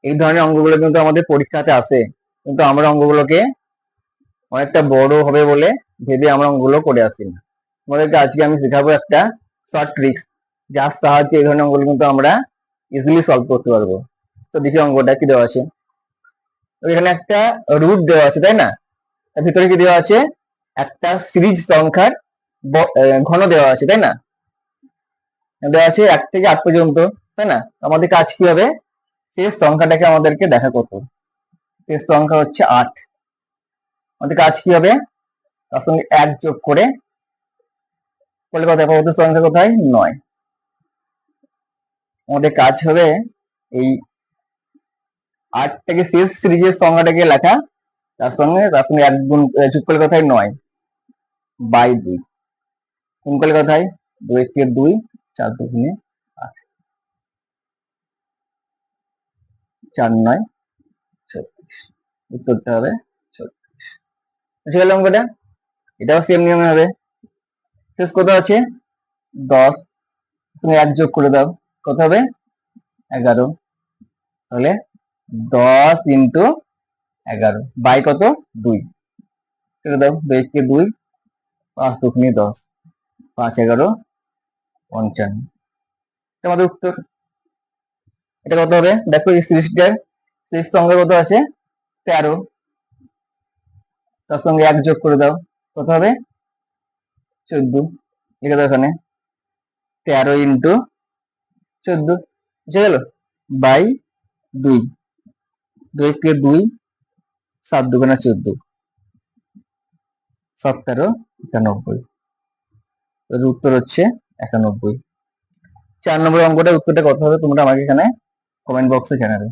এই ধরনের অঙ্কগুলো কিন্তু আমাদের পরীক্ষাতে আসে, কিন্তু আমরা অঙ্কগুলোকে অনেকটা বড় হবে বলে ভেবে আমরা অঙ্কগুলো করে আসি না। তোমাদেরকে আজকে আমি শেখাবো একটা শর্ট ট্রিক্স, যার সাহায্যে এই ধরনের অঙ্কগুলো কিন্তু আমরা ইজিলি সলভ করতে পারবো। তো দেখি অঙ্কটা কি দেওয়া আছে। তো এখানে একটা রুট দেওয়া আছে, তাই না? তার ভিতরে কি দেওয়া আছে, একটা সিরিজ সংখ্যার ঘন দেওয়া আছে, তাই না? দেওয়া আছে 1 থেকে 8 পর্যন্ত, তাই না? আমাদের কাজ কি হবে, শেষ সংখ্যাটাকে আমাদেরকে দেখা করতে হবে। শেষ সংখ্যা হচ্ছে 8। আমাদের কাজ কি হবে, তার সঙ্গে 1 যোগ করে করলে কোথায় পাবো, সংখ্যা কোথায়, 9। আমাদের কাজ হবে এই 8 থেকে শেষ সিরিজের সংখ্যাটাকে লেখা, তার সঙ্গে 1 গুণ যোগ করলে কোথায় 9 বাই 2, গুণ করলে কোথায় 2 কে 2, 4 2 8, 4 9 36, উত্তরটা হবে 36। বুঝে গেল অঙ্কটা? এটাও সেম নিয়মে হবে। শেষ কত আছে 10, তুমি 1 যোগ করে দাও, কত হবে 11। তাহলে 10 ইন্টু 11 বাই কত 2 করে দাও, 2 কে 2, 5 2 10, 5 11 55, এটা আমাদের উত্তর। এটা কত হবে, দেখো এই সিরিজটার শেষ সংখ্যা কত আছে 13, তার সঙ্গে 1 যোগ করে দাও, কত হবে 14। লিখে দাও এখানে 13 ইন্টু 14, বুঝে গেল, বাই 2, 2 কে 2, 7 2 14, 17 91, এর উত্তর হচ্ছে 91। 4 নম্বর অঙ্কটার উত্তরটা কত হবে তোমরা আমাকে এখানে কমেন্ট বক্সে জানাবে।